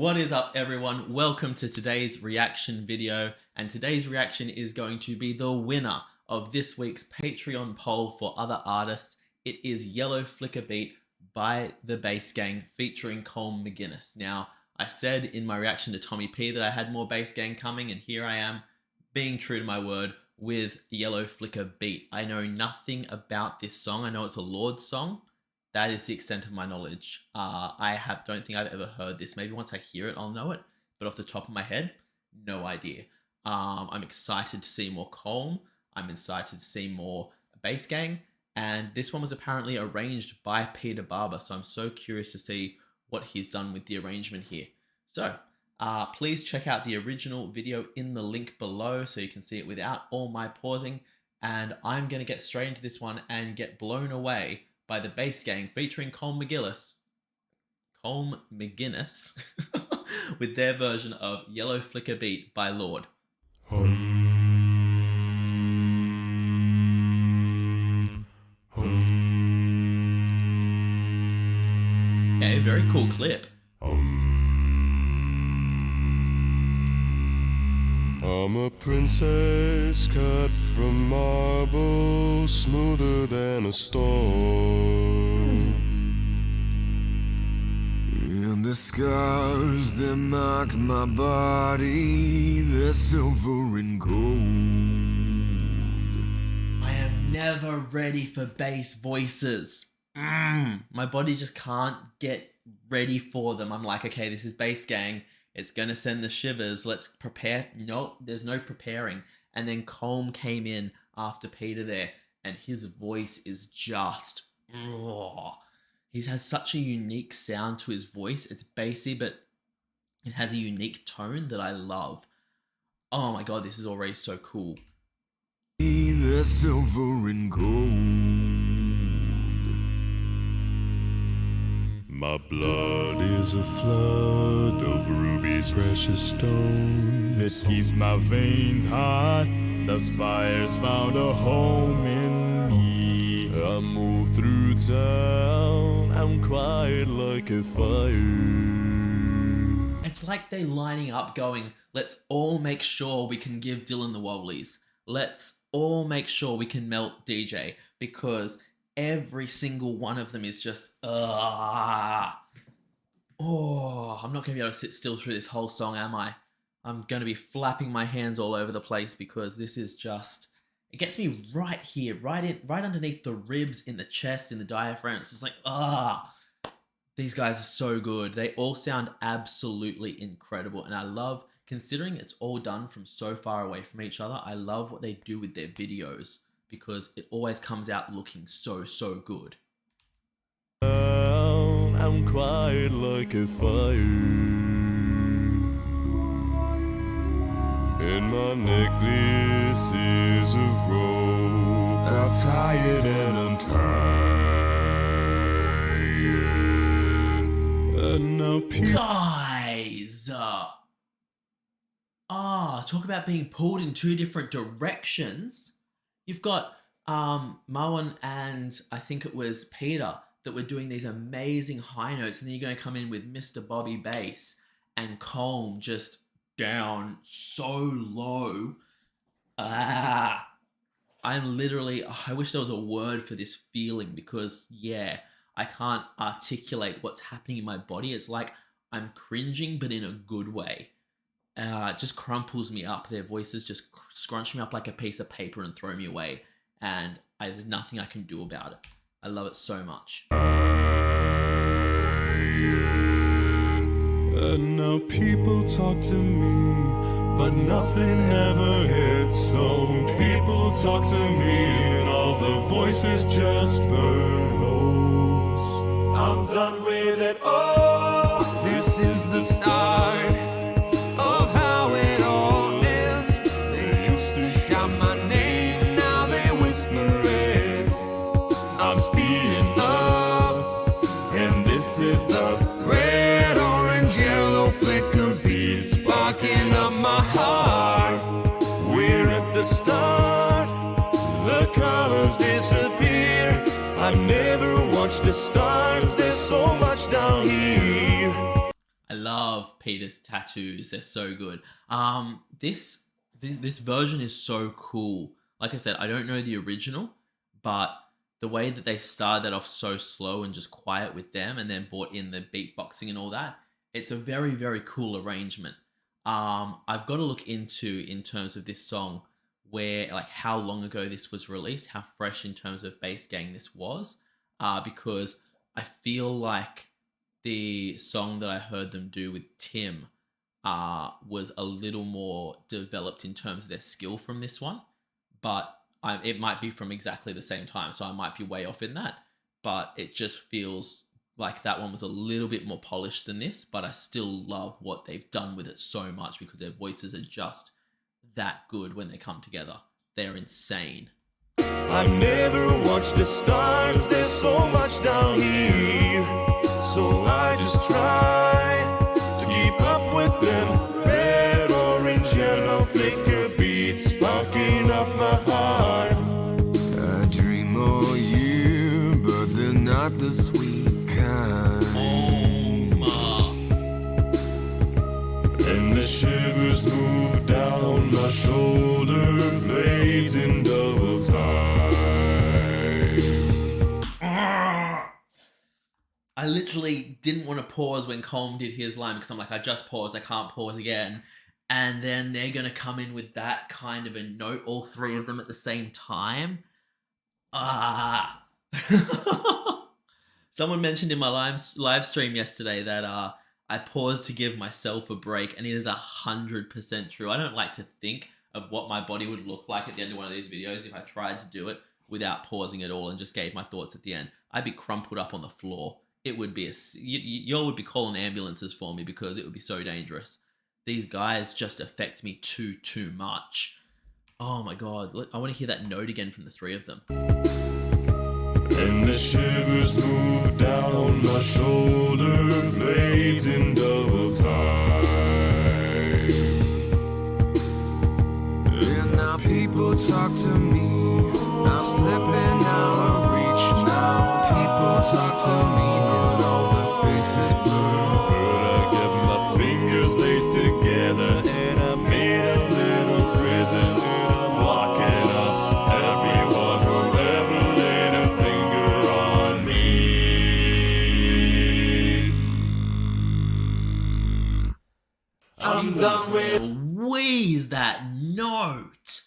What is up, everyone? Welcome to today's reaction video, and today's reaction is going to be the winner of this week's Patreon poll for other artists. It is Yellow Flicker Beat by the Bass Gang featuring Colm McGuinness. Now, I said in my reaction to Tommy P that I had more Bass Gang coming, and here I am being true to my word with Yellow Flicker Beat. I know nothing about this song. I know it's a Lorde song. That is the extent of my knowledge. Don't think I've ever heard this. Maybe once I hear it, I'll know it. But off the top of my head, no idea. I'm excited to see more Colm. I'm excited to see more Bass Gang. And this one was apparently arranged by Peter Barber. So I'm so curious to see what he's done with the arrangement here. So please check out the original video in the link below so you can see it without all my pausing. And I'm going to get straight into this one and get blown away by the Bass Gang featuring Colm McGuinness with their version of Yellow Flicker Beat by Lorde. Okay, very cool clip. I'm a princess cut from marble, smoother than a stone. And the scars that mark my body, they're silver and gold. I am never ready for bass voices. My body just can't get ready for them. I'm like, okay, this is Bass Gang. It's going to send the shivers. Let's prepare. No, there's no preparing. And then Colm came in after Peter there, and his voice is just... He has such a unique sound to his voice. It's bassy, but it has a unique tone that I love. Oh my god, this is already so cool. The silver and gold. My blood is a flood of rubies, precious stones. It keeps my veins hot. The fire's found a home in me. I move through town, I'm quiet like a fire. It's like they lining up going, let's all make sure we can give Dylan the Wobblies. Let's all make sure we can melt DJ, because every single one of them is just, I'm not going to be able to sit still through this whole song, am I? I'm going to be flapping my hands all over the place because this is just, it gets me right here, right underneath the ribs, in the chest, in the diaphragm. It's just like, these guys are so good. They all sound absolutely incredible. And I love, considering it's all done from so far away from each other, I love what they do with their videos, because it always comes out looking so good. I'm quiet like a fire, and my necklace is of rope. I'm tired and untied. And now Guys! Talk about being pulled in two different directions. You've got Marwan and I think it was Peter that were doing these amazing high notes, and then you're going to come in with Mr. Bobby Bass and Colm just down so low. I'm literally, I wish there was a word for this feeling, because yeah, I can't articulate what's happening in my body. It's like I'm cringing, but in a good way. It just crumples me up. Their voices just scrunch me up like a piece of paper and throw me away. And there's nothing I can do about it. I love it so much. And now people talk to me, but nothing ever hits home. People talk to me and all the voices just burn holes. I'm done with it all. This is the start of how it all is. They used to shout my name, now they whisper it. I'm speeding up, and this is the red, orange, yellow flicker beat, sparking up my heart. We're at the start, the colors disappear. I never watched the stars, there's so much down here. I love love Peter's tattoos. They're so good. This version is so cool. Like I said, I don't know the original, but the way that they started that off so slow and just quiet with them, and then brought in the beatboxing and all that, it's a very, very cool arrangement. I've got to look into, in terms of this song, where, like, how long ago this was released, how fresh in terms of Bass Gang this was, because I feel like the song that I heard them do with Tim was a little more developed in terms of their skill from this one, but it might be from exactly the same time, so I might be way off in that, but it just feels like that one was a little bit more polished than this, but I still love what they've done with it so much because their voices are just that good when they come together. They're insane. I never watch the stars, there's so much down here, so I just try to keep up with them. Red, orange, yellow, flicker beats sparking up my heart. I dream of you, but they're not the sweet kind. And the shivers move down my shoulder blades in double time. I literally didn't want to pause when Colm did his line because I'm like, I just paused, I can't pause again. And then they're going to come in with that kind of a note, all three of them at the same time. Someone mentioned in my live stream yesterday that I paused to give myself a break, and it is 100% true. I don't like to think of what my body would look like at the end of one of these videos if I tried to do it without pausing at all and just gave my thoughts at the end. I'd be crumpled up on the floor. It would be y'all would be calling ambulances for me because it would be so dangerous. These guys just affect me too much. Oh my God. I want to hear that note again from the three of them. And the shivers move down my shoulder blades in double time. And now people talk to me, I'm slipping out of reach now. People talk to me, and all the faces blur. But I get my fingers laced together and I made a little prison. I'm locking up everyone who ever laid a finger on me. I'm done with Louise, that note.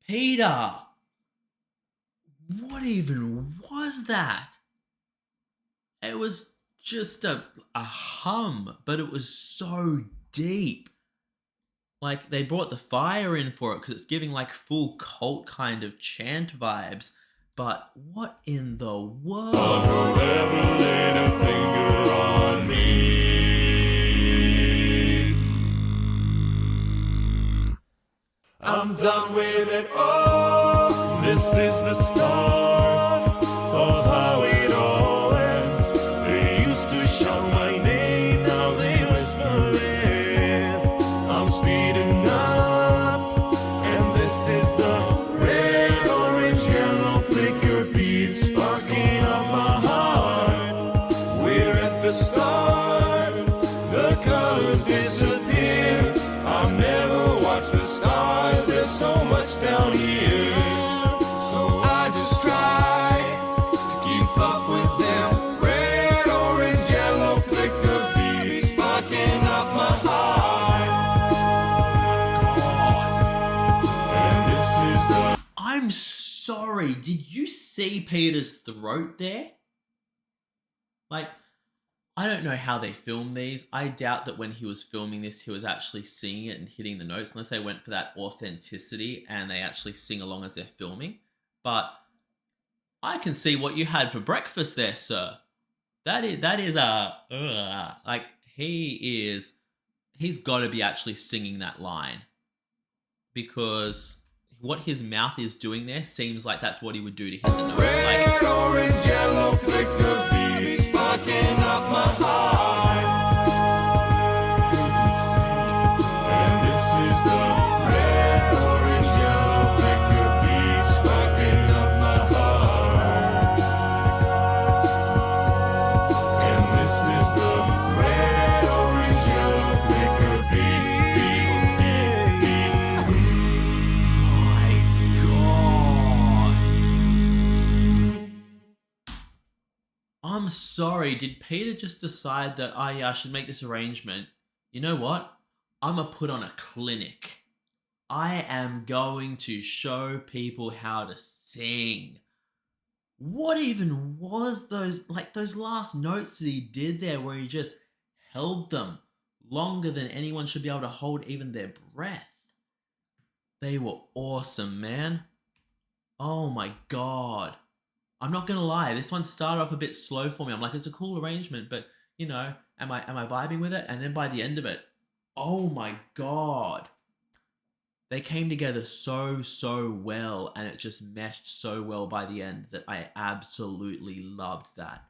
Peter. What even was that? It was just a hum, but it was so deep. Like, they brought the fire in for it because it's giving like full cult kind of chant vibes. But what in the world? whoever laid a finger on me. I'm done with it all. This is the start of how it all ends. They used to shout my name, now they whisper it. I'm speeding up, and this is the red, orange, yellow flicker beat sparking up my heart. We're at the start, the colors disappear. I've never watched the stars, there's so much down here. So I just try to keep up with them. Red, orange, yellow, flicker beats sparking up my heart. And this is the I'm sorry, did you see Peter's throat there? Like, I don't know how they filmed these. I doubt that when he was filming this, he was actually singing it and hitting the notes, unless they went for that authenticity and they actually sing along as they're filming. But I can see what you had for breakfast there, sir. That is like, he's got to be actually singing that line, because what his mouth is doing there seems like that's what he would do to hit the note. red, Like, orange, yellow, flicker beats sparking up my heart. And this is the red, orange, yellow, flicker beats sparking up my heart. And this is the red, orange, yellow, I'm sorry, did Peter just decide that, oh yeah, I should make this arrangement? You know what? I'm gonna put on a clinic. I am going to show people how to sing. What even was those last notes that he did there where he just held them longer than anyone should be able to hold even their breath? They were awesome, man. Oh my god. I'm not gonna lie, this one started off a bit slow for me. I'm like, it's a cool arrangement, but you know, am I vibing with it? And then by the end of it, oh my god. They came together so well, and it just meshed so well by the end that I absolutely loved that.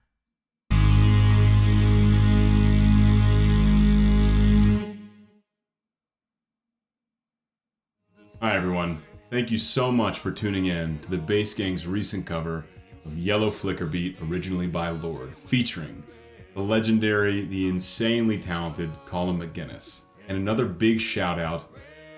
Hi everyone, thank you so much for tuning in to the Bass Gang's recent cover of Yellow Flicker Beat, originally by Lord, featuring the legendary, the insanely talented Colm McGuinness. And another big shout out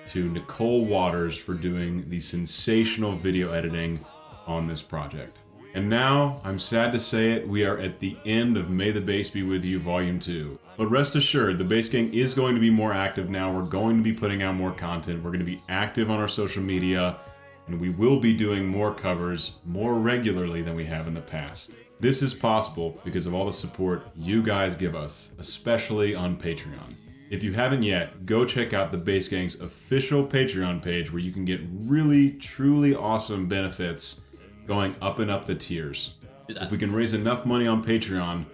to Nicole Waters for doing the sensational video editing on this project. And now, I'm sad to say it, we are at the end of May the Bass Be With You Volume 2. But rest assured, the Bass Gang is going to be more active now. We're going to be putting out more content. We're going to be active on our social media, and we will be doing more covers more regularly than we have in the past. This is possible because of all the support you guys give us, especially on Patreon. If you haven't yet, go check out the Bass Gang's official Patreon page where you can get really, truly awesome benefits going up and up the tiers. If we can raise enough money on Patreon,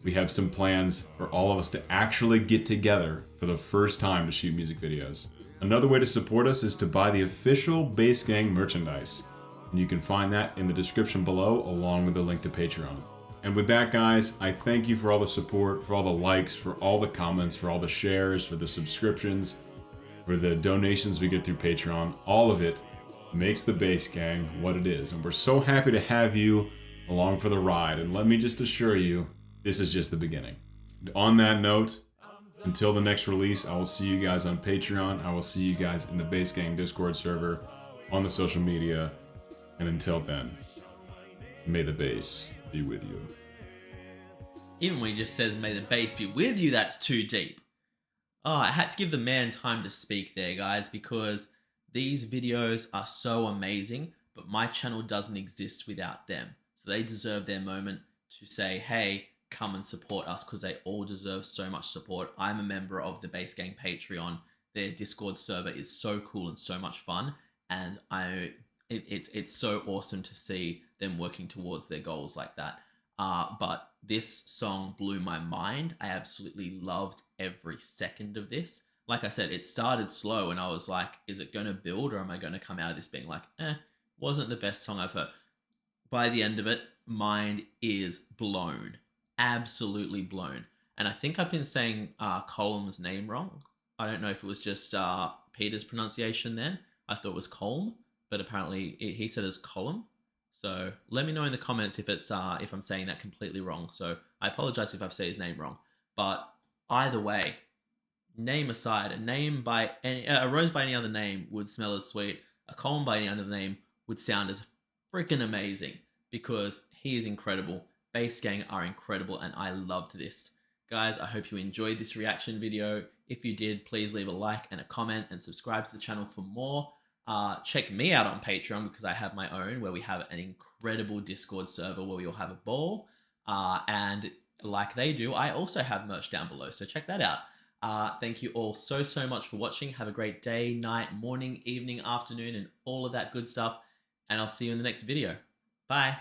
we have some plans for all of us to actually get together for the first time to shoot music videos. Another way to support us is to buy the official Bass Gang merchandise. And you can find that in the description below along with the link to Patreon. And with that, guys, I thank you for all the support, for all the likes, for all the comments, for all the shares, for the subscriptions, for the donations we get through Patreon. All of it makes the Bass Gang what it is. And we're so happy to have you along for the ride. And let me just assure you, this is just the beginning. On that note, until the next release, I will see you guys on Patreon. I will see you guys in the Bass Gang Discord server, on the social media. And until then, may the bass be with you. Even when he just says, may the bass be with you, that's too deep. Oh, I had to give the man time to speak there, guys, because these videos are so amazing, but my channel doesn't exist without them. So they deserve their moment to say, hey, come and support us, because they all deserve so much support. I'm a member of the Bass Gang Patreon. Their Discord server is so cool and so much fun, and it's so awesome to see them working towards their goals like that. But this song blew my mind. I absolutely loved every second of this. Like I said, it started slow and I was like, is it going to build, or am I going to come out of this being like, wasn't the best song I've heard? By the end of it, mind is blown. Absolutely blown. And I think I've been saying Colm's name wrong. I don't know if it was just Peter's pronunciation then. I thought it was Colm, but apparently he said it's Colm. So let me know in the comments if it's if I'm saying that completely wrong. So I apologize if I've said his name wrong. But either way, name aside, a rose by any other name would smell as sweet. A Colm by any other name would sound as freaking amazing, because he is incredible. Bass Gang are incredible, and I loved this. Guys, I hope you enjoyed this reaction video. If you did, please leave a like and a comment and subscribe to the channel for more. Check me out on Patreon, because I have my own, where we have an incredible Discord server where we all have a ball. And like they do, I also have merch down below, so check that out. Thank you all so much for watching. Have a great day, night, morning, evening, afternoon, and all of that good stuff. And I'll see you in the next video. Bye.